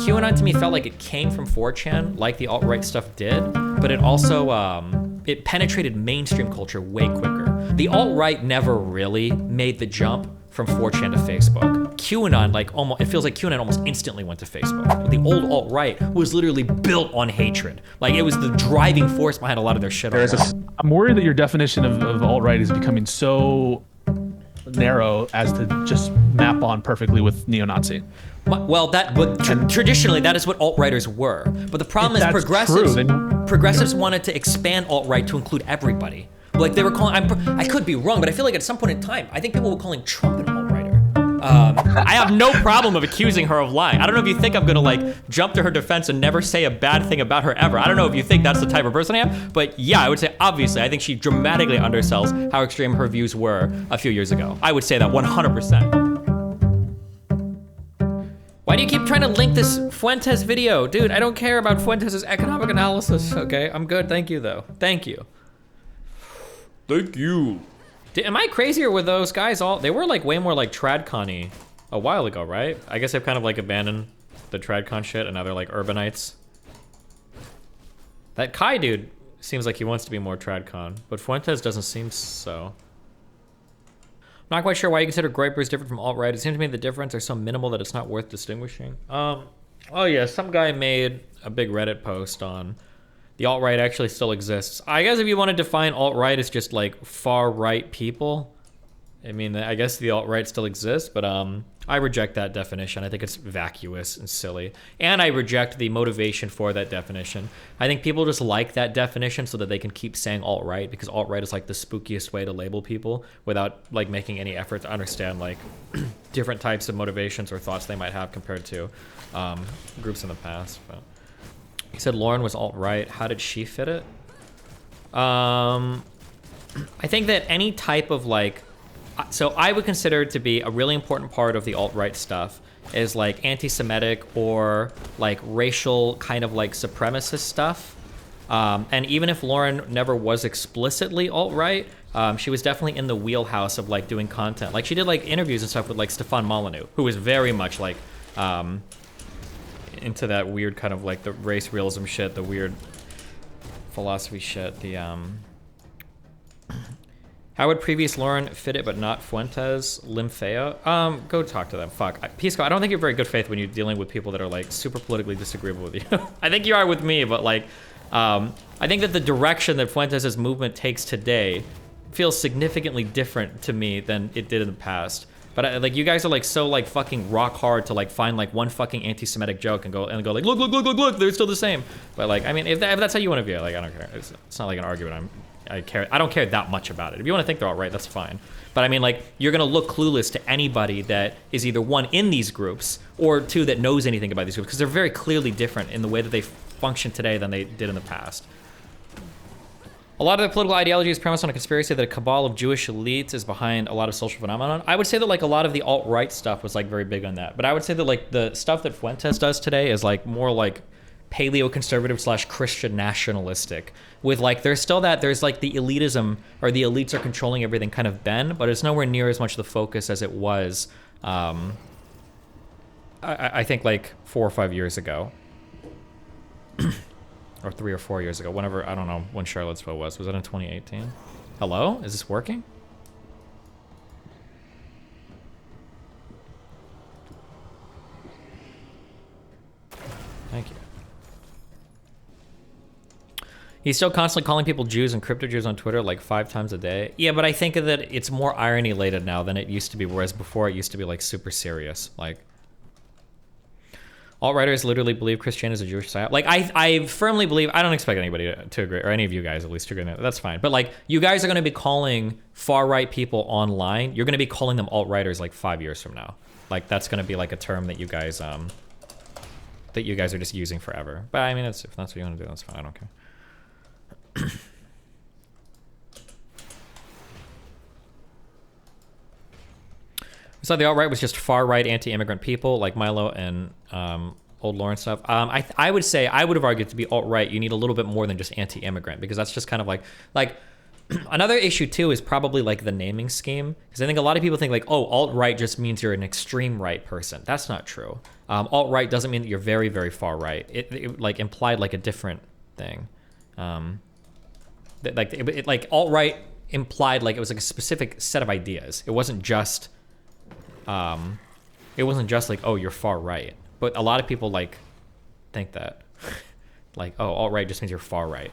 QAnon to me felt like it came from 4chan, like the alt-right stuff did, but it also, it penetrated mainstream culture way quicker. The alt-right never really made the jump from 4chan to Facebook. QAnon, like it feels like QAnon almost instantly went to Facebook. The old alt-right was literally built on hatred. Like it was the driving force behind a lot of their shit. I'm worried that your definition of alt-right is becoming so narrow as to just map on perfectly with neo-Nazi. Well, traditionally that is what alt-righters were. But the problem is progressives wanted to expand alt-right to include everybody. Like they were calling, I could be wrong, but I feel like at some point in time, I think people were calling Trump an alt-righter. I have no problem of accusing her of lying. I don't know if you think I'm gonna like jump to her defense and never say a bad thing about her ever. I don't know if you think that's the type of person I am, but yeah, I would say obviously, I think she dramatically undersells how extreme her views were a few years ago. I would say that 100%. Why do you keep trying to link this Fuentes video? Dude, I don't care about Fuentes' economic analysis, okay? I'm good, thank you though. Thank you. Thank you. Am I crazy or were those guys all, they were like way more like TradCon-y a while ago, right? I guess they've kind of like abandoned the TradCon shit and now they're like urbanites. That Kai dude seems like he wants to be more TradCon, but Fuentes doesn't seem so. I'm not quite sure why you consider Groyper different from alt-right. It seems to me the difference are so minimal that it's not worth distinguishing. Oh yeah, some guy made a big Reddit post on the alt-right actually still exists. I guess if you want to define alt-right as just like far-right people, I mean, I guess the alt-right still exists, but I reject that definition. I think it's vacuous and silly. And I reject the motivation for that definition. I think people just like that definition so that they can keep saying alt-right, because alt-right is like the spookiest way to label people without like making any effort to understand like different types of motivations or thoughts they might have compared to groups in the past. But he said Lauren was alt-right. How did she fit it? I think that any type of like, so I would consider it to be a really important part of the alt-right stuff is like anti-Semitic or like racial kind of like supremacist stuff. And even if Lauren never was explicitly alt-right, she was definitely in the wheelhouse of like doing content. Like she did like interviews and stuff with like Stefan Molyneux, who was very much like, into that weird kind of like the race realism shit, the weird philosophy shit, the how would previous Lauren fit it but not Fuentes? Lymphea? Go talk to them. Fuck. Pisco, I don't think you're very good faith when you're dealing with people that are like super politically disagreeable with you. I think you are with me, but like I think that the direction that Fuentes' movement takes today feels significantly different to me than it did in the past. But like you guys are like so like fucking rock hard to like find like one fucking anti-Semitic joke and go like look they're still the same. But like I mean if that's how you want to view it, like I don't care. It's not like an argument. I don't care that much about it. If you want to think they're all right, that's fine. But I mean like you're gonna look clueless to anybody that is either one in these groups or two that knows anything about these groups because they're very clearly different in the way that they function today than they did in the past. A lot of the political ideology is premised on a conspiracy that a cabal of Jewish elites is behind a lot of social phenomenon. I would say that like a lot of the alt-right stuff was like very big on that. But I would say that like the stuff that Fuentes does today is like more like paleo-conservative / Christian nationalistic. With like, there's still that, there's like the elitism or the elites are controlling everything kind of bend, but it's nowhere near as much the focus as it was, I think like 4 or 5 years ago. Or 3 or 4 years ago, whenever, I don't know when Charlottesville was. Was that in 2018? Hello? Is this working? Thank you. He's still constantly calling people Jews and crypto Jews on Twitter like 5 times a day. Yeah, but I think that it's more irony laden now than it used to be, whereas before it used to be like super serious. Like, alt-righters literally believe Christianity is a Jewish psyop. Like, I firmly believe, I don't expect anybody to agree, or any of you guys at least to agree. That's fine. But like, you guys are going to be calling far-right people online, you're going to be calling them alt-righters like 5 years from now. Like, that's going to be like a term that you guys are just using forever. But I mean, if that's what you want to do, that's fine. I don't care. We saw the alt-right was just far-right anti-immigrant people like Milo and old Lauren stuff. I would say, I would have argued to be alt-right, you need a little bit more than just anti-immigrant, because that's just kind of like Another issue too is probably like the naming scheme, because I think a lot of people think like, oh, alt-right just means you're an extreme right person. That's not true. Alt-right doesn't mean that you're very, very far right. It like implied like a different thing. Like alt-right implied like it was like a specific set of ideas. It wasn't just like, oh, you're far right. But a lot of people like think that like, oh, alt-right just means you're far right.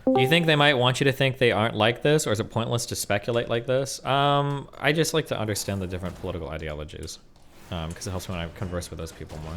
Do you think they might want you to think they aren't like this, or is it pointless to speculate like this? I just like to understand the different political ideologies, because it helps me when I converse with those people more.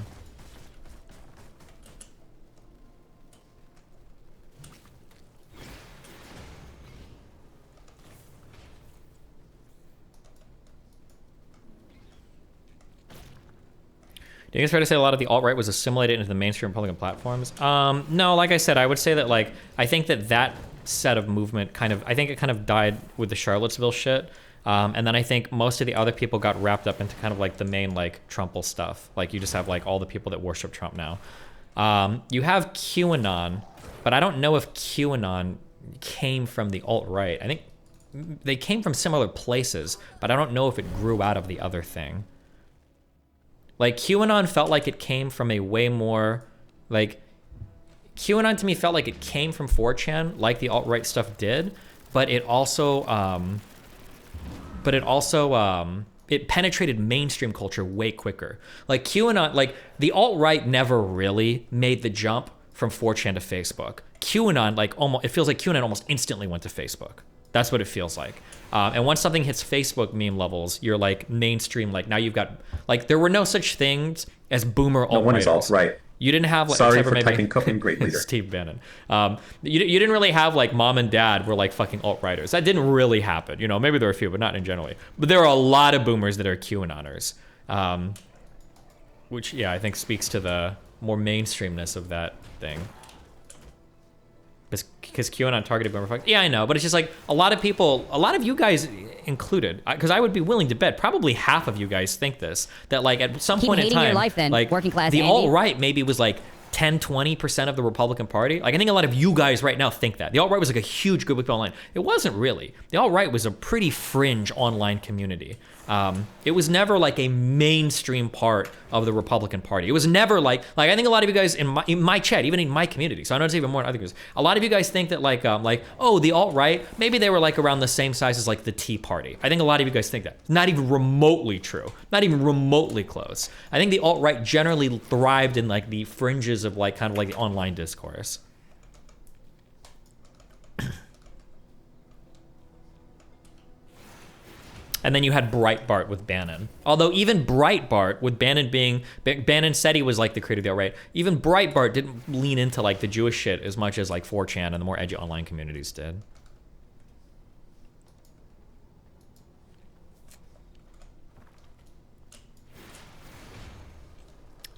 Do you think it's fair to say a lot of the alt-right was assimilated into the mainstream Republican platforms? No, like I said, I would say that like, I think that set of movement I think it kind of died with the Charlottesville shit. And then I think most of the other people got wrapped up into kind of like the main like Trumpal stuff. Like you just have like all the people that worship Trump now. You have QAnon, but I don't know if QAnon came from the alt-right. I think they came from similar places, but I don't know if it grew out of the other thing. Like, QAnon felt like it came from a way more, like, QAnon to me felt like it came from 4chan, like the alt-right stuff did, but it also, it penetrated mainstream culture way quicker. Like, QAnon, like, the alt-right never really made the jump from 4chan to Facebook. QAnon, like, it feels like QAnon almost instantly went to Facebook. That's what it feels like. And once something hits Facebook meme levels, you're like mainstream. Like now you've got like there were no such things as boomer alt-righters. No one is alt-right. You didn't have like sorry for typing cooking great leader Steve Bannon. You didn't really have like mom and dad were like fucking alt-righters. That didn't really happen. You know, maybe there were a few, but not in generally. But there are a lot of boomers that are QAnoners, which yeah, I think speaks to the more mainstreamness of that thing. Because QAnon targeted boomer fuck. Yeah, I know, but it's just like a lot of people, a lot of you guys included, because I would be willing to bet probably half of you guys think this, that like at some point in time, your life, then, like working class the Andy. alt-right maybe was like 10-20% of the Republican Party. Like I think a lot of you guys right now think that. The alt-right was like a huge group of people online. It wasn't really. The alt-right was a pretty fringe online community. It was never like a mainstream part of the Republican Party. It was never like I think a lot of you guys in my chat, even in my community, so I know it's even more in other groups, a lot of you guys think that like oh, the alt-right, maybe they were like around the same size as like the Tea Party. I think a lot of you guys think that. Not even remotely true. Not even remotely close. I think the alt-right generally thrived in like the fringes of like kind of like the online discourse. And then you had Breitbart with Bannon. Although even Breitbart, with Bannon said he was like the creator of the alt-right, even Breitbart didn't lean into like the Jewish shit as much as like 4chan and the more edgy online communities did.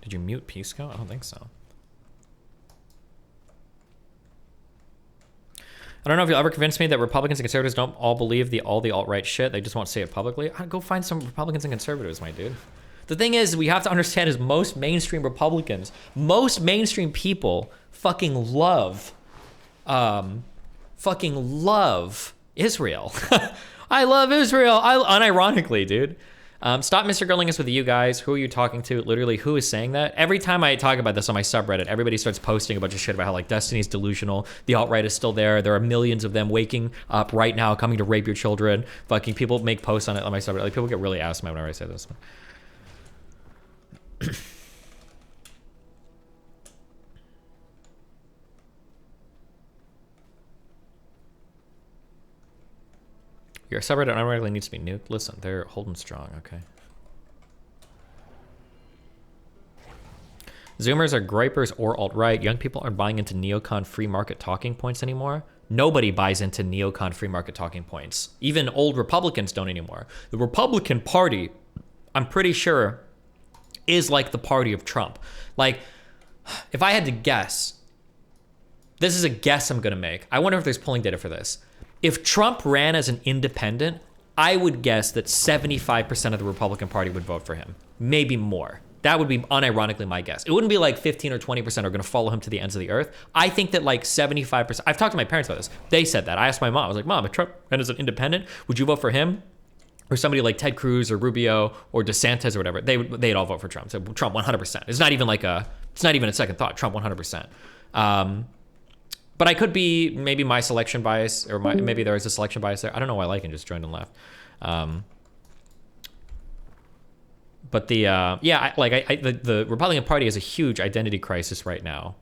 Did you mute Pisco? I don't think so. I don't know if you'll ever convince me that Republicans and conservatives don't all believe all the alt-right shit. They just won't say it publicly. Go find some Republicans and conservatives, my dude. The thing is, we have to understand is most mainstream Republicans, most mainstream people fucking love Israel. I love Israel. Unironically, dude. Stop Mr. Girling us with you guys. Who are you talking to? Literally, who is saying that? Every time I talk about this on my subreddit, everybody starts posting a bunch of shit about how like Destiny's delusional. The alt-right is still there. There are millions of them waking up right now, coming to rape your children. Fucking people make posts on it on my subreddit. Like people get really ass mad whenever I say this. Your subreddit unironically needs to be nuked. Listen, they're holding strong, okay? Zoomers are gripers or alt-right. Young people aren't buying into neocon free market talking points anymore. Nobody buys into neocon free market talking points. Even old Republicans don't anymore. The Republican Party, I'm pretty sure, is like the party of Trump. Like, if I had to guess, this is a guess I'm gonna make. I wonder if there's polling data for this. If Trump ran as an independent, I would guess that 75% of the Republican Party would vote for him. Maybe more. That would be unironically my guess. It wouldn't be like 15 or 20% are going to follow him to the ends of the earth. I think that like 75%. I've talked to my parents about this. They said that. I asked my mom. I was like, Mom, if Trump ran as an independent, would you vote for him? Or somebody like Ted Cruz or Rubio or DeSantis or whatever, they'd all vote for Trump. So Trump 100%. It's not even a second thought. Trump 100%. But I could be maybe my selection bias, or maybe there is a selection bias there. I don't know why Lycan just joined and left. But the Republican Party has a huge identity crisis right now,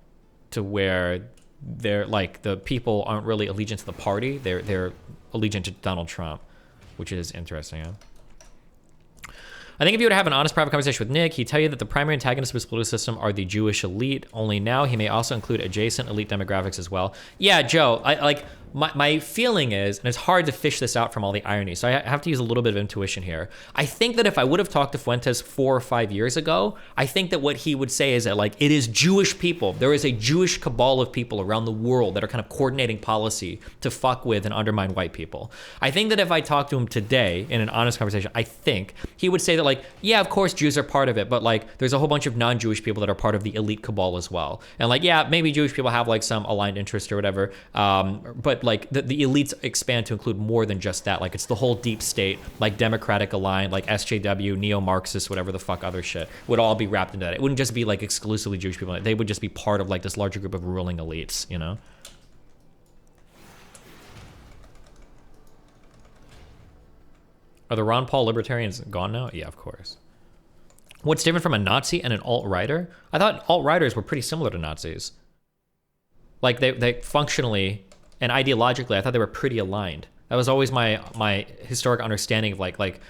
to where they're like, the people aren't really allegiant to the party. They're allegiant to Donald Trump, which is interesting. Yeah? I think if you were to have an honest private conversation with Nick, he'd tell you that the primary antagonists of his political system are the Jewish elite. Only now he may also include adjacent elite demographics as well. Yeah, Joe, my feeling is, and it's hard to fish this out from all the irony, so I have to use a little bit of intuition here. I think that if I would have talked to Fuentes 4 or 5 years ago, I think that what he would say is that, like, it is Jewish people. There is a Jewish cabal of people around the world that are kind of coordinating policy to fuck with and undermine white people. I think that if I talked to him today in an honest conversation, I think he would say that, like, yeah, of course Jews are part of it, but like there's a whole bunch of non-Jewish people that are part of the elite cabal as well. And like, yeah, maybe Jewish people have like some aligned interest or whatever, but like the elites expand to include more than just that. Like, it's the whole deep state, like Democratic aligned, like SJW, neo-Marxist, whatever the fuck other shit would all be wrapped into that. It wouldn't just be like exclusively Jewish people. They would just be part of like this larger group of ruling elites, you know? Are the Ron Paul libertarians gone now? Yeah, of course. What's different from a Nazi and an alt-righter? I thought alt-righters were pretty similar to Nazis. Like, they functionally and ideologically, I thought they were pretty aligned. That was always my historic understanding of like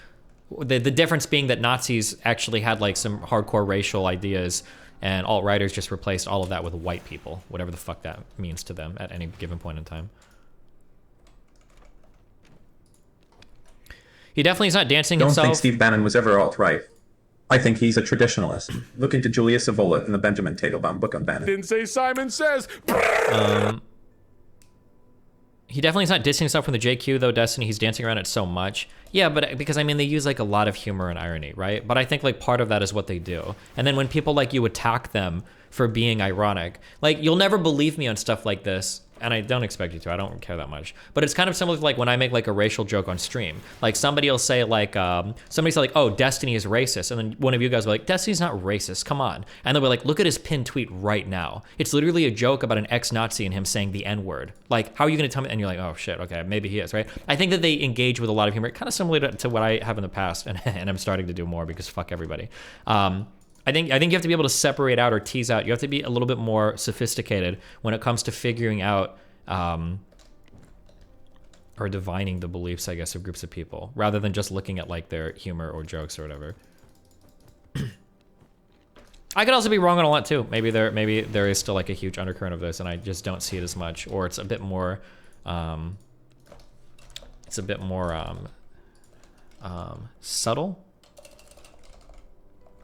the difference being that Nazis actually had like some hardcore racial ideas, and alt-righters just replaced all of that with white people, whatever the fuck that means to them at any given point in time. He definitely is not dancing Don't himself. think Steve Bannon was ever alt-right. I think he's a traditionalist. Look into Julius Evola in the Benjamin Teitelbaum book on Bannon. Didn't say Simon Says. He definitely is not dissing himself from the JQ, though, Destiny. He's dancing around it so much. Yeah, but because, I mean, they use, like, a lot of humor and irony, right? But I think, like, part of that is what they do. And then when people like you attack them for being ironic, like, you'll never believe me on stuff like this. And I don't expect you to. I don't care that much. But it's kind of similar to like when I make like a racial joke on stream. Like somebody will say like, oh, Destiny is racist. And then one of you guys will be like, Destiny's not racist. Come on. And they'll be like, look at his pinned tweet right now. It's literally a joke about an ex-Nazi and him saying the N-word. Like, how are you going to tell me? And you're like, oh shit, okay, maybe he is, right? I think that they engage with a lot of humor, kind of similar to what I have in the past. And I'm starting to do more because fuck everybody. I think you have to be able to separate out or tease out. You have to be a little bit more sophisticated when it comes to figuring out or divining the beliefs, I guess, of groups of people, rather than just looking at like their humor or jokes or whatever. I could also be wrong on a lot too. Maybe there is still like a huge undercurrent of this, and I just don't see it as much, or it's a bit more. Subtle.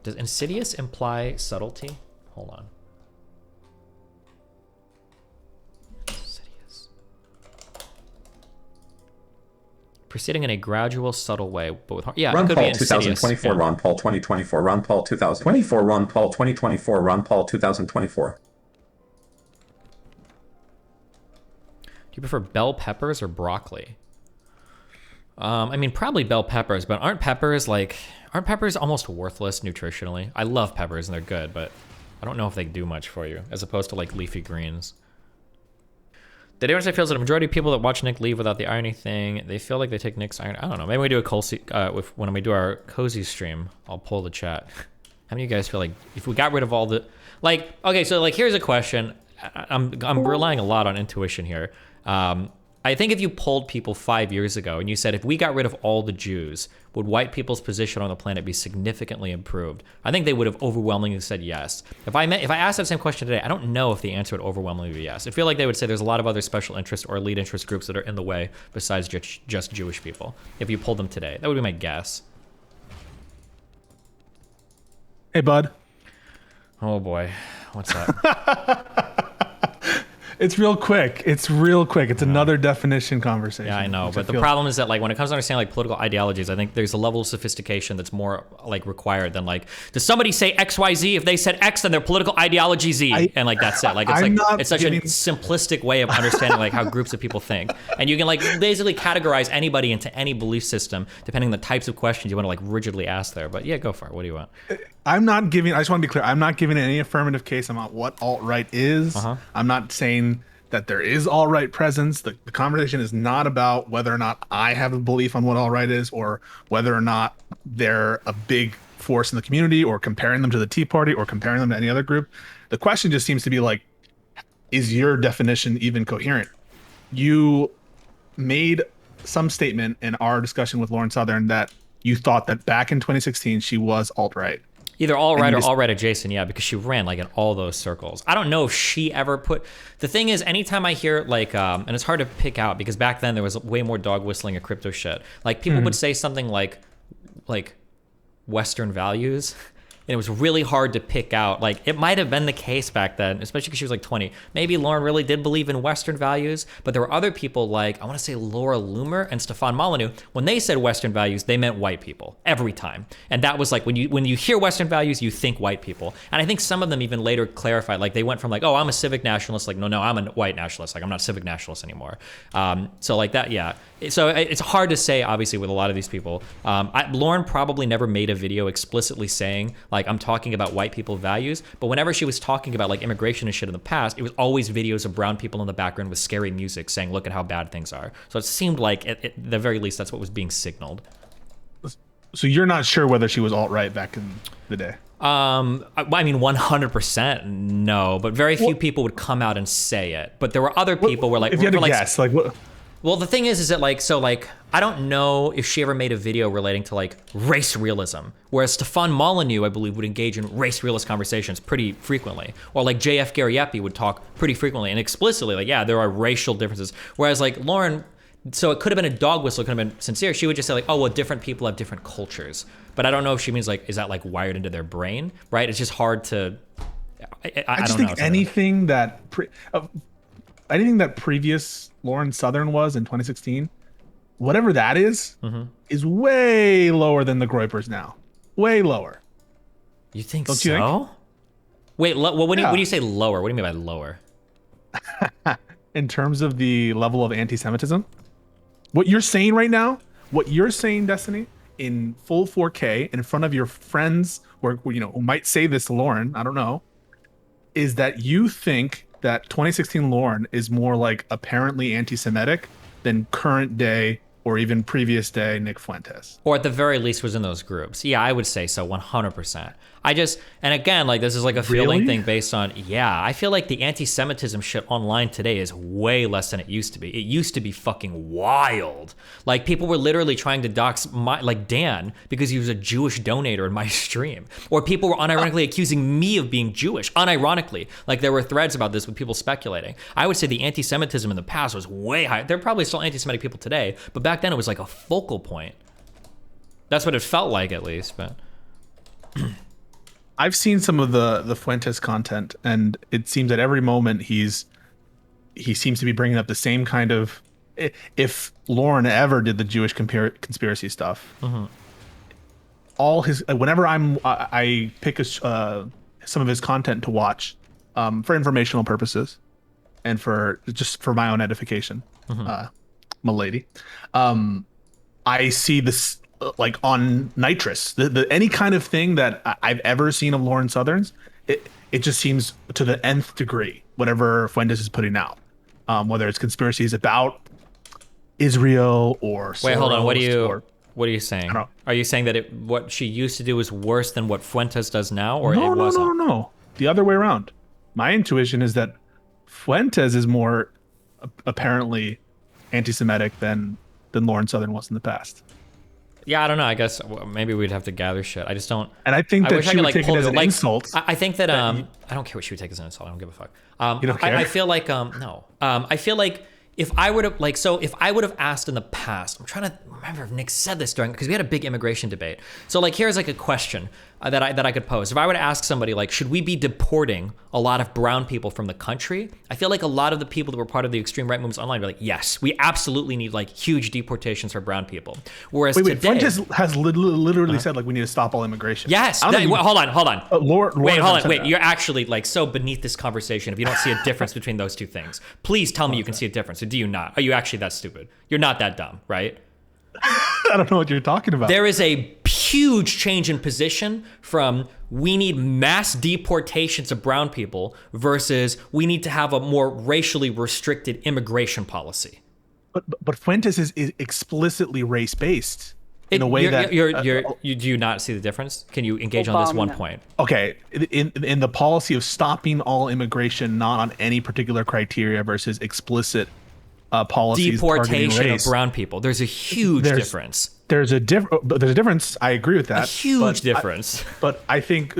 Does insidious imply subtlety? Hold on. Insidious. Proceeding in a gradual, subtle way, but with yeah, Ron it could Paul be insidious. 2024, yeah. Ron Paul 2024, Ron Paul 2024, Ron Paul 2024, Ron Paul 2024. Do you prefer bell peppers or broccoli? I mean, probably bell peppers, but aren't peppers almost worthless nutritionally? I love peppers and they're good, but I don't know if they do much for you, as opposed to like leafy greens. Did anyone say feels that a majority of people that watch Nick leave without the irony thing, they feel like they take Nick's irony? I don't know. Maybe we do when we do our cozy stream, I'll pull the chat. How many of you guys feel like if we got rid of all the, like, okay, so like here's a question. I'm relying a lot on intuition here. I think if you polled people 5 years ago and you said, if we got rid of all the Jews, would white people's position on the planet be significantly improved? I think they would have overwhelmingly said yes. If I asked that same question today, I don't know if the answer would overwhelmingly be yes. I feel like they would say there's a lot of other special interest or elite interest groups that are in the way besides just Jewish people. If you polled them today, that would be my guess. Hey, bud. Oh boy, what's up? It's real quick. It's real quick. It's another definition conversation. Yeah, I know. which But the feel- problem is that like when it comes to understanding like political ideologies, I think there's a level of sophistication that's more like required than like, does somebody say XYZ? If they said X, then their political ideology Z, and like that's it. Like it's I'm like not it's such getting- a simplistic way of understanding like how groups of people think, and you can like basically categorize anybody into any belief system depending on the types of questions you want to like rigidly ask there. But yeah, go for it. What do you want? I'm not giving. I just want to be clear. I'm not giving any affirmative case about what alt-right is. I'm not saying that there is alt-right presence. The conversation is not about whether or not I have a belief on what alt-right is, or whether or not they're a big force in the community, or comparing them to the Tea Party, or comparing them to any other group. The question just seems to be like, is your definition even coherent? You made some statement in our discussion with Lauren Southern that you thought that back in 2016 she was alt-right. Either all right And or this- all right adjacent, yeah, because she ran like in all those circles. I don't know if she ever put. The thing is, anytime I hear like, and it's hard to pick out because back then there was way more dog whistling and crypto shit. Like people would say something like Western values. And it was really hard to pick out. Like, it might have been the case back then, especially because she was like 20. Maybe Lauren really did believe in Western values, but there were other people like, I want to say Laura Loomer and Stefan Molyneux. When they said Western values, they meant white people every time. And that was like, when you hear Western values, you think white people. And I think some of them even later clarified, like they went from like, oh, I'm a civic nationalist, like, no, I'm a white nationalist. Like, I'm not a civic nationalist anymore. So like that, yeah. So it's hard to say, obviously, with a lot of these people. Lauren probably never made a video explicitly saying, like, I'm talking about white people values, but whenever she was talking about like immigration and shit in the past, it was always videos of brown people in the background with scary music saying, look at how bad things are. So it seemed like, at the very least, that's what was being signaled. So you're not sure whether she was alt-right back in the day? I mean, 100% no, but very few people would come out and say it. But there were other people where like, if you had to like, guess, like what? well, the thing is that like, so like, I don't know if she ever made a video relating to like race realism, whereas Stefan Molyneux, I believe, would engage in race realist conversations pretty frequently, or like JF Gariepi would talk pretty frequently and explicitly, like, yeah, there are racial differences. Whereas like Lauren, so it could have been a dog whistle, it could have been sincere. She would just say like, oh, well, different people have different cultures. But I don't know if she means like, is that like wired into their brain, right? It's just hard to, I just don't know. think anything that anything that previous Lauren Southern was in 2016, whatever that is way lower than the Groypers now. Way lower. You think Don't so? you think? Wait, well, when Yeah. you say lower, what do you mean by lower? In terms of the level of anti-Semitism, what you're saying right now, what you're saying, Destiny, in full 4K in front of your friends, or you know, who might say this to Lauren, I don't know, is that you think that 2016 Lauren is more like apparently anti-Semitic than current day or even previous day Nick Fuentes. Or at the very least was in those groups. Yeah, I would say so, 100%. I just, and again, like this is like a feeling Really? thing based on, yeah, I feel like the anti-Semitism shit online today is way less than it used to be. It used to be fucking wild. Like people were literally trying to dox like Dan because he was a Jewish donator in my stream. Or people were unironically accusing me of being Jewish, unironically. Like there were threads about this with people speculating. I would say the anti-Semitism in the past was way higher. There are probably still anti-Semitic people today, but back then it was like a focal point. That's what it felt like, at least, but... I've seen some of the Fuentes content, and it seems at every moment he seems to be bringing up the same kind of. If Lauren ever did the Jewish conspiracy stuff, all his whenever I pick some of his content to watch for informational purposes and for just for my own edification, milady, I see this. Like on nitrous, the any kind of thing that I've ever seen of Lauren Southern's, it just seems to the nth degree. Whatever Fuentes is putting out, whether it's conspiracies about Israel or Wait, hold on. What Soros are you saying? don't know. Are you saying that what she used to do is worse than what Fuentes does now, or no, it no, wasn't? no. The other way around. My intuition is that Fuentes is more apparently anti-Semitic than Lauren Southern was in the past. Yeah, I don't know. I guess maybe we'd have to gather shit. I just don't. And I think that wish I she could, would take it pull as the- an insult. I think that I don't care what she would take as an insult. I don't give a fuck. You don't care? I feel like no. I feel like if I would have if I would have asked in the past, I'm trying to remember if Nick said this during, because we had a big immigration debate. So like here's like a question that I could pose. If I were to ask somebody like, should we be deporting a lot of brown people from the country? I feel like a lot of the people that were part of the extreme right movements online were like, yes, we absolutely need like huge deportations for brown people. Whereas Wait, today, Fuentes has literally said like we need to stop all immigration. yes, I don't think hold on. Lauren Wait, has hold on. said Wait, that. you're actually like so beneath this conversation. If you don't see a difference between those two things, please tell me you can see a difference. Or do you not? Are you actually that stupid? You're not that dumb, right? I don't know what you're talking about. There is a huge change in position from we need mass deportations of brown people versus we need to have a more racially restricted immigration policy. But Fuentes is explicitly race based in a way You do you not see the difference? Can you engage on this one point? okay, in the policy of stopping all immigration not on any particular criteria versus explicit policies targeting Deportation of race. brown people. There's a huge difference. There's a difference. I agree with that. A huge difference. But I think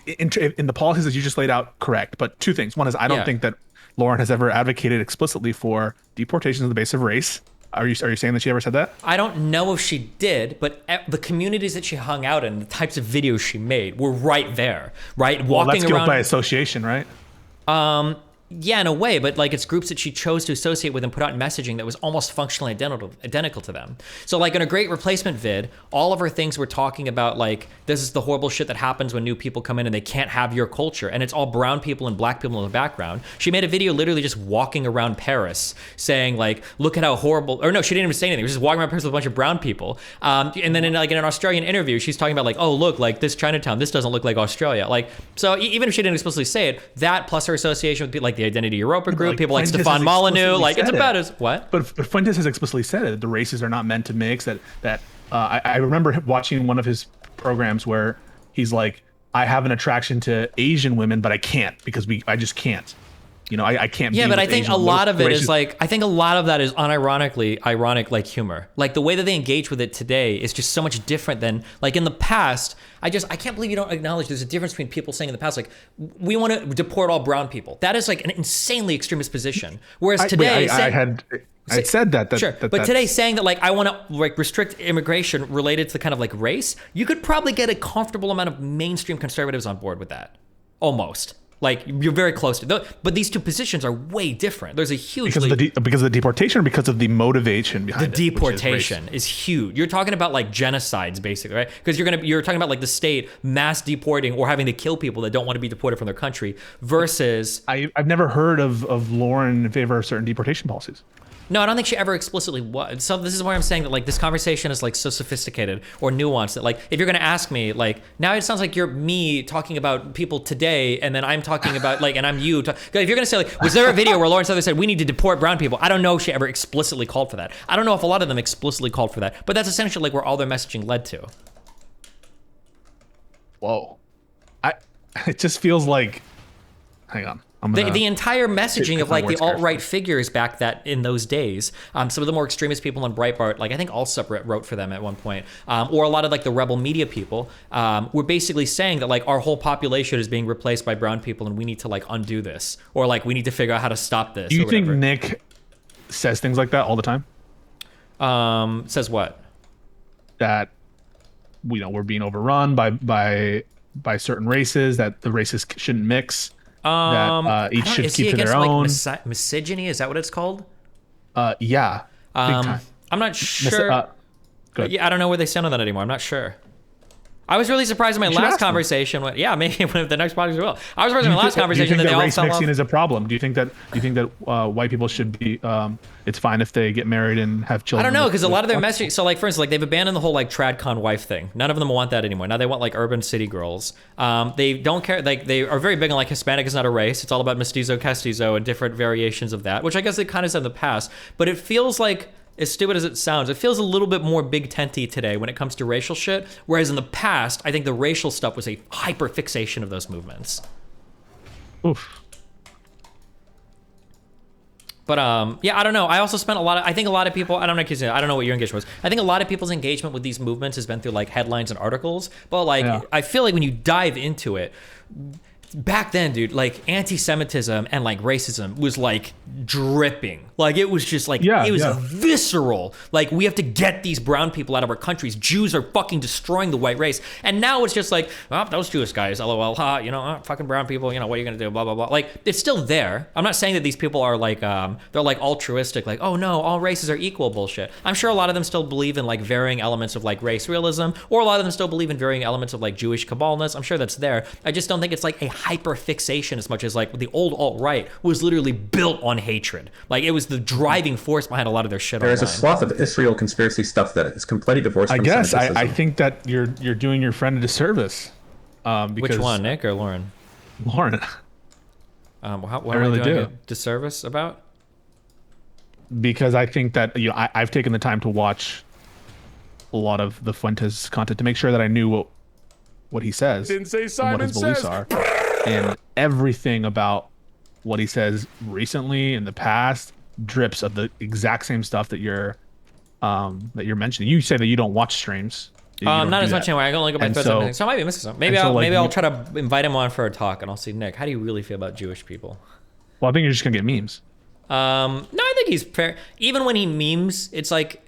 in the policies that you just laid out, correct. But two things. One is I don't think that Lauren has ever advocated explicitly for deportation on the basis of race. Are you saying that she ever said that? I don't know if she did, but the communities that she hung out in, the types of videos she made were right there, right? Well, that's Walking guilt around by association, right? Yeah, in a way, but like it's groups that she chose to associate with and put out messaging that was almost functionally identical to them. So like in a Great Replacement vid, all of her things were talking about like, this is the horrible shit that happens when new people come in and they can't have your culture. And it's all brown people and black people in the background. She made a video literally just walking around Paris saying like, look at how horrible, or no, she didn't even say anything. She was just walking around Paris with a bunch of brown people. And then in an Australian interview, she's talking about like, oh, look, like this Chinatown, this doesn't look like Australia. Like, so even if she didn't explicitly say it, that plus her association with people like the Identity Europa group, Like, people like Fuentes Stefan has Molyneux, explicitly like it's said about it. as what? But Fuentes has explicitly said it. The races are not meant to mix. I remember watching one of his programs where he's like, I have an attraction to Asian women, but I can't because I just can't. You know, I can't. Yeah, be but with I think Asian a lot of it races. is like, I think a lot of that is unironically ironic, like humor. Like the way that they engage with it today is just so much different than like in the past. I can't believe you don't acknowledge there's a difference between people saying in the past, like, we want to deport all brown people. That is like an insanely extremist position. Whereas today, I had said that. Sure, but today saying that like I want to like restrict immigration related to kind of like race, you could probably get a comfortable amount of mainstream conservatives on board with that, almost. Like you're very close to, but these two positions are way different. There's a huge because of the deportation, or because of the motivation behind it. The deportation is huge. You're talking about like genocides, basically, right? Because you're talking about like the state mass deporting or having to kill people that don't want to be deported from their country. Versus, I've never heard of Lauren in favor of certain deportation policies. no, I don't think she ever explicitly was. So this is why I'm saying that like this conversation is like so sophisticated or nuanced that like if you're gonna ask me like now it sounds like you're me talking about people today and then I'm talking about like and I'm you. If you're gonna say like was there a video where Lauren Southern said we need to deport brown people? I don't know if she ever explicitly called for that. I don't know if a lot of them explicitly called for that. But that's essentially like where all their messaging led to. Whoa, it just feels like. Hang on. The entire messaging of like the words carefully. alt-right figures back that in those days, some of the more extremist people on Breitbart, like I think Allsup wrote for them at one point, or a lot of like the rebel media people, were basically saying that like our whole population is being replaced by brown people and we need to like undo this, or like we need to figure out how to stop this. Do you or think whatever. Nick says things like that all the time? Says what? That we're being overrun by certain races, that the races shouldn't mix. That each should is he keep to against their own. like misogyny? Is that what it's called? Yeah, big time. I'm not sure. Good. Yeah, I don't know where they stand on that anymore. I'm not sure. I was really surprised in my should last ask them. conversation. Yeah, maybe when the next podcast will. I was surprised in my last Do you conversation think that they all race fell mixing off. is a problem? Do you think that white people should be? It's fine if they get married and have I children. don't know, because a lot of their with- messaging. So, like for instance, like they've abandoned the whole like tradcon wife thing. None of them want that anymore. Now they want like urban city girls. They don't care. Like they are very big on like Hispanic is not a race. It's all about mestizo, castizo, and different variations of that. Which I guess they kind of said in the past. But it feels like, as stupid as it sounds, it feels a little bit more big tenty today when it comes to racial shit. Whereas in the past, I think the racial stuff was a hyper fixation of those movements. Oof. But yeah, I don't know. I also spent I think a lot of people, I don't know what your engagement was. I think a lot of people's engagement with these movements has been through like headlines and articles. But like, Yeah. I feel like when you dive into it, back then, dude, like anti-Semitism and like racism was like dripping. Like it was just like it was visceral. Like we have to get these brown people out of our countries. Jews are fucking destroying the white race. And now it's just like, oh, those Jewish guys, lol, ha, you know, fucking brown people, you know, what are you gonna do? Blah blah blah. Like it's still there. I'm not saying that these people are like they're like altruistic, like, oh no, all races are equal bullshit. I'm sure a lot of them still believe in like varying elements of like race realism, or a lot of them still believe in varying elements of like Jewish cabalness. I'm sure that's there. I just don't think it's like a hyper fixation as much as like the old alt-right was literally built on hatred. Like it was the driving force behind a lot of their shit. There is a online. swath of Israel conspiracy stuff that is completely divorced from I Semitism. think that you're doing your friend a disservice. Because Which one, Nick or Lauren? Lauren. What I really am I doing do. a disservice about? Because I think that I've taken the time to watch a lot of the Fuentes content to make sure that I knew what he says Didn't say and Simon what his beliefs says. are, and everything about what he says recently in the past drips of the exact same stuff that you're mentioning. You say that you don't watch streams. You don't Not do as much that. anyway. I can only go by And threads. so- So I might be missing something. Maybe and so, like, I'll you- try to invite him on for a talk, and I'll see, Nick, how do you really feel about Jewish people? Well, I think you're just gonna get memes. No, I think he's fair. Even when he memes, it's like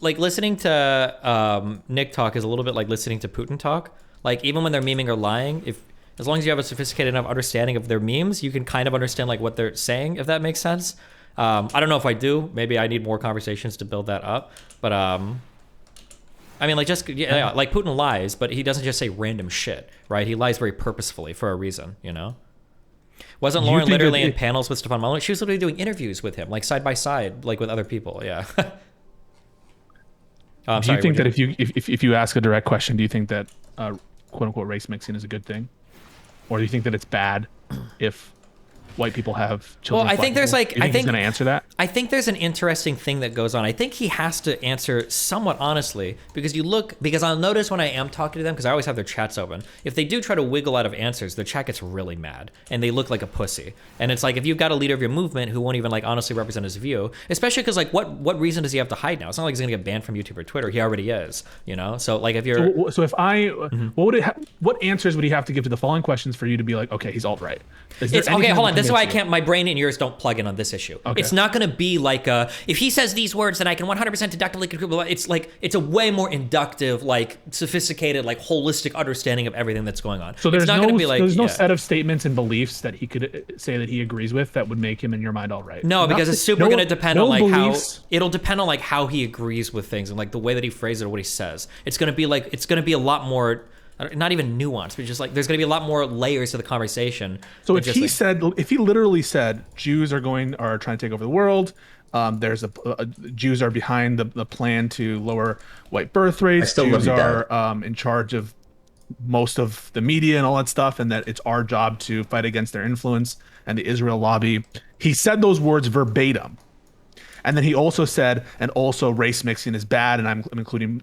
listening to Nick talk is a little bit like listening to Putin talk. Like even when they're memeing or lying, as long as you have a sophisticated enough understanding of their memes, you can kind of understand like what they're saying, if that makes sense. I don't know if I do. Maybe I need more conversations to build that up. But I mean, like like Putin lies, but he doesn't just say random shit, right? He lies very purposefully for a reason, you know. Wasn't You Lauren think that literally in it- panels with Stefan Molyneux? She was literally doing interviews with him, like side by side, like with other people. Yeah. I'm Do sorry, you think would that if you ask a direct question, do you think that quote unquote race mixing is a good thing, or do you think that it's bad if white people have children? Well, with I think black there's people? like- Do you think I he's think- going to answer that. I think there's an interesting thing that goes on. I think he has to answer somewhat honestly because I'll notice when I am talking to them, because I always have their chats open, if they do try to wiggle out of answers, their chat gets really mad and they look like a pussy. And it's like, if you've got a leader of your movement who won't even like honestly represent his view, especially because like what reason does he have to hide now? It's not like he's gonna get banned from YouTube or Twitter. He already is, you know? So like if you're So if what answers would he have to give to the following questions for you to be like, okay, he's alt right? It's okay. Hold on. This is why I can't. My brain and yours don't plug in on this issue. Okay. It's not going to be like if he says these words, then I can 100% deductively conclude. It's like it's a way more inductive, like sophisticated, like holistic understanding of everything that's going on. So there's it's not no going to be like there's no yeah. set of statements and beliefs that he could say that he agrees with that would make him in your mind alt right. No, because it's super going to depend on like beliefs. how it'll depend on like how he agrees with things and like the way that he phrases it or what he says. It's going to be a lot more. Not even nuanced, but just like there's going to be a lot more layers to the conversation. So than if just, like, if he literally said Jews are trying to take over the world, there's Jews are behind the plan to lower white birth rates. I still love Jews you, are in charge of most of the media and all that stuff, and that it's our job to fight against their influence and the Israel lobby. He said those words verbatim, and then he also said, and also race mixing is bad, and I'm including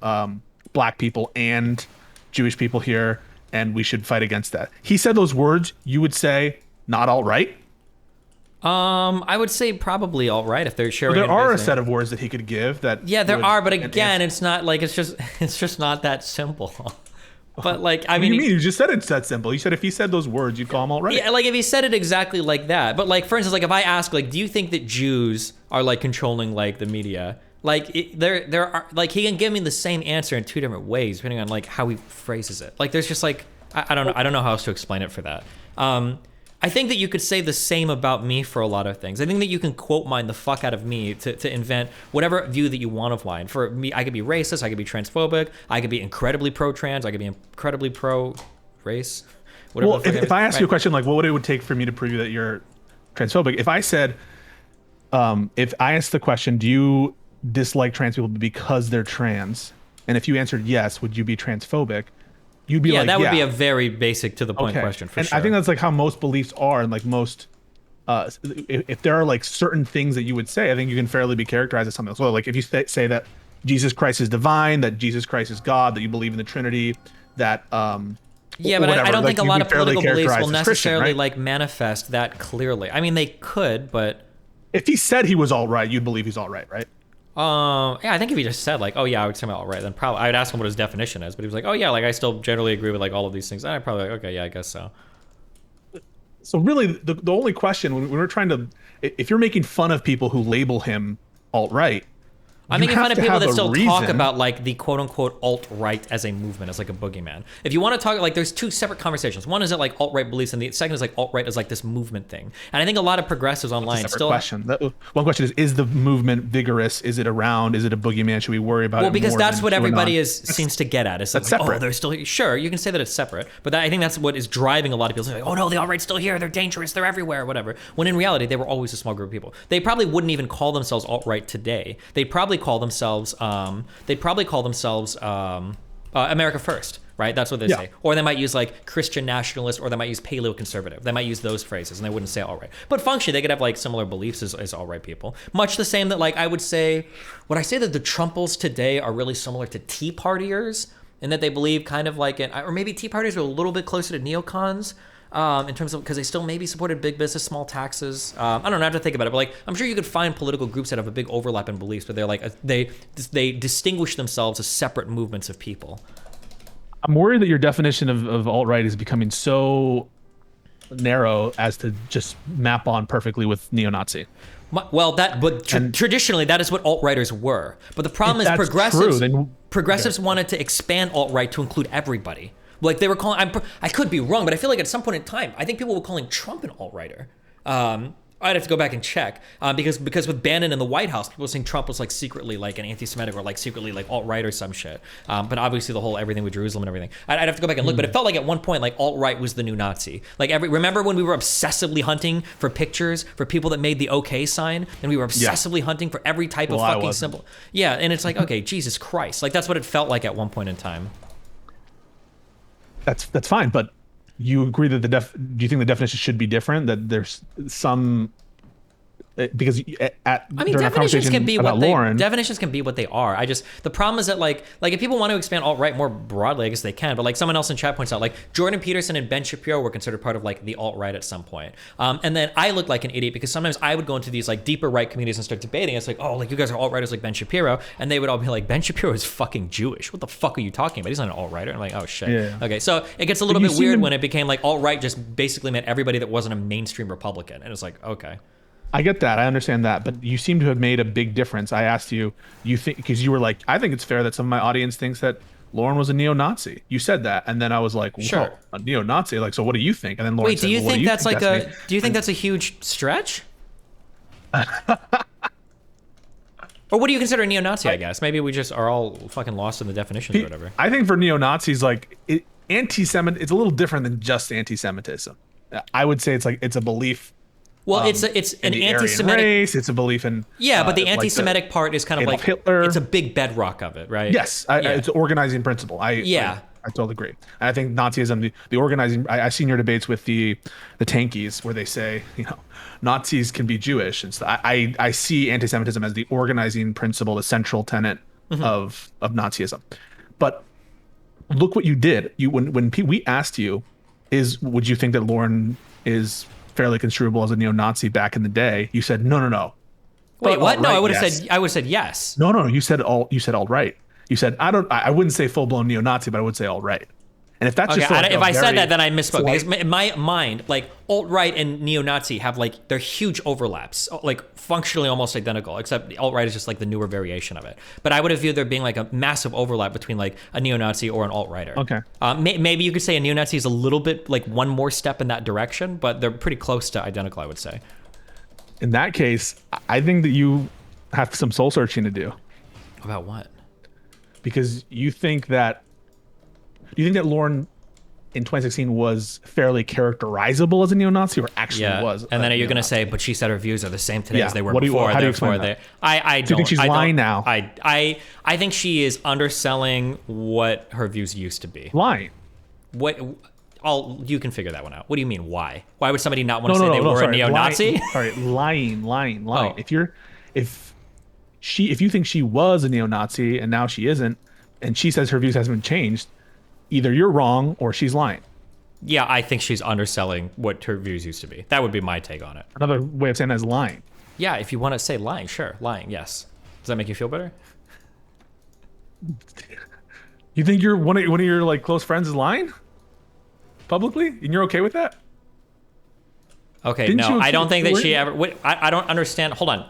black people and Jewish people here, and we should fight against that. He said those words. You would say not alt right. I would say probably all right if they're sharing. There are a anything. set of words that he could give that. Yeah, there would- are, but and again, answer. it's not like it's just not that simple. But like, I What do mean, you mean? You just said it's that simple. You said if he said those words, you'd call him all right. yeah, like if he said it exactly like that. But like, for instance, like if I ask, like, do you think that Jews are like controlling like the media? Like there are like he can give me the same answer in two different ways depending on like how he phrases it. Like there's just like I don't know how else to explain it for that. I think that you could say the same about me for a lot of things. I think that you can quote mine the fuck out of me to invent whatever view that you want of mine. For me, I could be racist, I could be transphobic, I could be incredibly pro-trans, I could be incredibly pro-race. Whatever Well, the fuck if I ask you a right? question like, what would it take for me to prove you that you're transphobic? If I said, if I asked the question, do you dislike trans people because they're trans? And if you answered yes, would you be transphobic? You'd be Yeah, like, that would yeah. be a very basic to the point Okay. question for And sure. I think that's like how most beliefs are, and like most, if there are like certain things that you would say, I think you can fairly be characterized as something else. So like if you say that Jesus Christ is divine, that Jesus Christ is God, that you believe in the Trinity, that Yeah, but whatever, I don't like, think a you'd lot be of fairly political beliefs will characterized as Christian, necessarily right? like manifest that clearly. I mean, they could, but If he said he was all right, you'd believe he's all right, right? yeah, I think if he just said like, oh yeah, I would say I'm all right, then probably I would ask him what his definition is. But he was like, oh yeah, like I still generally agree with like all of these things. And I'd probably like, okay, yeah, I guess so. So really, the only question when we're trying to, if you're making fun of people who label him alt right, I'm you making fun have of to people have that a still talk reason. about like the quote unquote alt right as a movement, as like a boogeyman. If you want to talk, like, there's two separate conversations. One is that like alt right beliefs, and the second is like alt right as like this movement thing. And I think a lot of progressives online Separate still. question. One question is the movement vigorous? Is it around? Is it a boogeyman? Should we worry about it? Well, because more that's than what everybody QAnon? is seems to get at. Is that's like, oh, separate. they're still here. Sure, you can say that it's separate, but I think that's what is driving a lot of people. Like, oh no, the alt right's still here. They're dangerous. They're everywhere. Whatever. When in reality, they were always a small group of people. They probably wouldn't even call themselves alt right today. They'd probably call themselves. America First, right? That's what they say. Or they might use like Christian nationalist, or they might use paleoconservative. They might use those phrases, and they wouldn't say alt right. But functionally, they could have like similar beliefs as alt right people. Much the same that like I would say that the Trumples today are really similar to Tea Partiers, in that they believe kind of like or maybe Tea Partiers are a little bit closer to neocons. In terms of, because they still maybe supported big business, small taxes. I don't know, I have to think about it, but like I'm sure you could find political groups that have a big overlap in beliefs, but they're like they distinguish themselves as separate movements of people. I'm worried that your definition of alt right is becoming so narrow as to just map on perfectly with neo-Nazi. Well, traditionally that is what alt-righters were. But the problem is that's progressives. true, then- Progressives wanted to expand alt-right to include everybody. Like they were calling. I could be wrong, but I feel like at some point in time, I think people were calling Trump an alt-righter. I'd have to go back and check because with Bannon in the White House, people were saying Trump was like secretly like an anti-Semitic or like secretly like alt-right or some shit. But obviously the whole everything with Jerusalem and everything. I'd have to go back and look, but it felt like at one point like alt-right was the new Nazi. Like remember when we were obsessively hunting for pictures for people that made the OK sign, and we were obsessively hunting for every type of fucking symbol. Yeah, and it's like, okay, Jesus Christ, like that's what it felt like at one point in time. That's fine, but you agree that do you think the definition should be different? That there's some because definitions can be what Lauren, definitions can be what they are. The problem is that like if people want to expand alt-right more broadly, I guess they can. But like someone else in chat points out, like Jordan Peterson and Ben Shapiro were considered part of like the alt-right at some point. And then I look like an idiot because sometimes I would go into these like deeper right communities and start debating. It's like, oh, like you guys are alt-righters like Ben Shapiro, and they would all be like, Ben Shapiro is fucking Jewish. What the fuck are you talking about? He's not an alt-righter. I'm like, oh shit. Yeah. Okay, so it gets a little bit weird when it became like alt-right just basically meant everybody that wasn't a mainstream Republican, and it's like, okay. I get that. I understand that. But you seem to have made a big difference. I asked you think, because you were like, I think it's fair that some of my audience thinks that Lauren was a neo-Nazi. You said that. And then I was like, whoa, sure. A neo-Nazi? Like, so what do you think? And then Lauren said, do you well, think that's like me? do you think that's a huge stretch? Or what do you consider a neo-Nazi, I guess? Maybe we just are all fucking lost in the definitions or whatever. I think for neo-Nazis, like, anti-Semitic, it's a little different than just anti-Semitism. I would say it's a belief. Well, it's an anti-Semitic race. It's a belief in but the anti-Semitic part is kind of like Hitler. It's a big bedrock of it, right? Yes, it's an organizing principle. I totally agree. And I think Nazism, the organizing. I've seen your debates with the tankies where they say, Nazis can be Jewish, and so I see anti-Semitism as the organizing principle, the central tenet of Nazism. But look what you did. When we asked you, would you think that Lauren is fairly construable as a neo-Nazi back in the day? You said no. Wait, what? No, I would have yes. said yes. No. You said alt right. You said I wouldn't say full-blown neo-Nazi, but I would say alt right. And if that's okay, just like if I said that, then I misspoke. Slight, because in my mind, like alt-right and neo-Nazi have like they're huge overlaps, like functionally almost identical, except the alt-right is just like the newer variation of it. But I would have viewed there being like a massive overlap between like a neo-Nazi or an alt-righter. Okay. Maybe you could say a neo-Nazi is a little bit like one more step in that direction, but they're pretty close to identical, I would say. In that case, I think that you have some soul searching to do. About what? Because you think that Lauren in 2016 was fairly characterizable as a neo-Nazi, or actually was? And then are you going to say, but she said her views are the same today as they were how before? Do you explain that? I don't. Do you think she's lying now? I think she is underselling what her views used to be. Lying. You can figure that one out. What do you mean? Why? Why would somebody not want to say they were a neo-Nazi? Lying. Oh. If you think she was a neo-Nazi and now she isn't, and she says her views hasn't been changed, either you're wrong or she's lying. Yeah, I think she's underselling what her views used to be. That would be my take on it. Another way of saying that is lying. Yeah, if you want to say lying, sure, lying. Yes. Does that make you feel better? You think one of your like close friends is lying publicly, and you're okay with that? Okay, Didn't no, you I don't think that accuse- she ever. Wait, I don't understand. Hold on.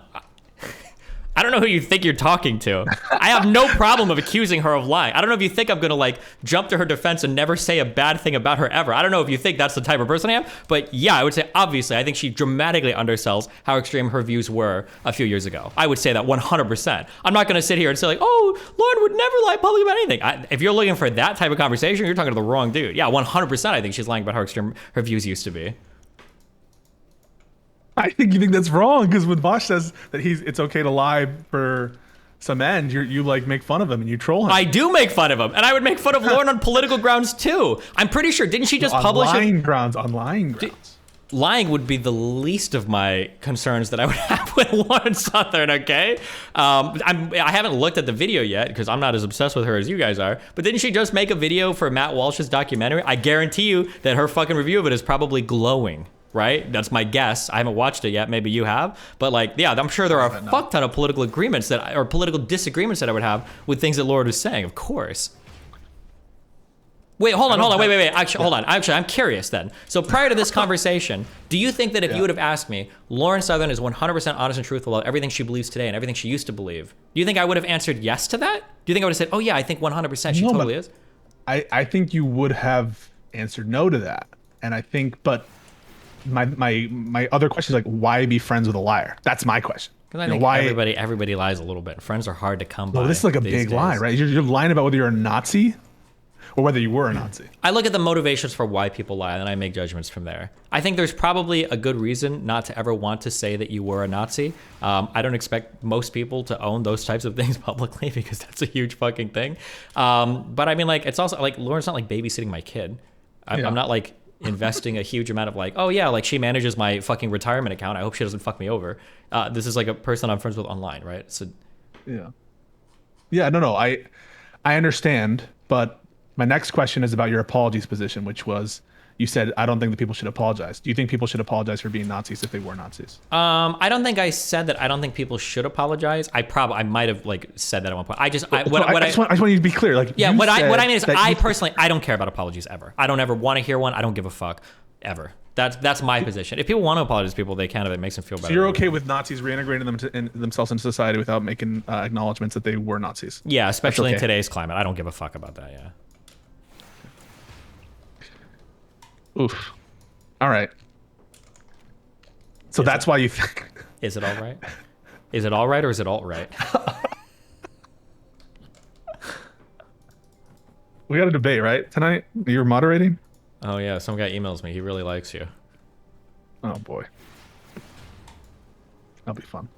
I don't know who you think you're talking to. I have no problem of accusing her of lying. I don't know if you think I'm gonna like jump to her defense and never say a bad thing about her ever. I don't know if you think that's the type of person I am, but yeah, I would say obviously I think she dramatically undersells how extreme her views were a few years ago. I would say that 100%. I'm not gonna sit here and say like, oh, Lauren would never lie publicly about anything. If you're looking for that type of conversation, you're talking to the wrong dude. Yeah, 100%. I think she's lying about how extreme her views used to be. I think you think that's wrong because when Bosch says that it's okay to lie for some end, you like make fun of him and you troll him. I do make fun of him, and I would make fun of Lauren on political grounds too. I'm pretty sure, didn't she just publish it? On lying grounds. Lying would be the least of my concerns that I would have with Lauren Southern, okay? I haven't looked at the video yet because I'm not as obsessed with her as you guys are, but didn't she just make a video for Matt Walsh's documentary? I guarantee you that her fucking review of it is probably glowing, right? That's my guess. I haven't watched it yet. Maybe you have. But like, yeah, I'm sure there are a fuck ton of political agreements or political disagreements that I would have with things that Lauren was saying, of course. Wait, hold on. Wait. Actually, hold on. Actually, I'm curious then. So prior to this conversation, do you think that if you would have asked me, Lauren Southern is 100% honest and truthful about everything she believes today and everything she used to believe, do you think I would have answered yes to that? Do you think I would have said, oh yeah, I think 100% she totally is? I think you would have answered no to that. And I think, but my other question is like, why be friends with a liar? That's my question. Because I think everybody lies a little bit. Friends are hard to come by. Well, this is like a these big days. lie, right? You're lying about whether you're a Nazi or whether you were a Nazi. I look at the motivations for why people lie, and then I make judgments from there. I think there's probably a good reason not to ever want to say that you were a Nazi. I don't expect most people to own those types of things publicly because that's a huge fucking thing. But I mean, like, it's also like Lauren's not like babysitting my kid. I'm not like investing a huge amount of like, oh yeah, like she manages my fucking retirement account. I hope she doesn't fuck me over. This is like a person I'm friends with online, right? So No, I understand, but my next question is about your apologies position, which was, you said, I don't think that people should apologize. Do you think people should apologize for being Nazis if they were Nazis? I don't think I said that. I don't think people should apologize. I might have like said that at one point. I just want you to be clear. Like, yeah, what I mean is, I personally, I don't care about apologies ever. I don't ever want to hear one. I don't give a fuck ever. That's my position. If people want to apologize to people, they can. If it makes them feel better. So you're okay with Nazis reintegrating themselves into society without making acknowledgments that they were Nazis? Yeah, especially in today's climate. I don't give a fuck about that. Yeah. Oof. All right. So that's why you think. Is it all right? Is it all right or is it alt right? We got a debate, right? Tonight? You're moderating? Oh, yeah. Some guy emails me. He really likes you. Oh, boy. That'll be fun.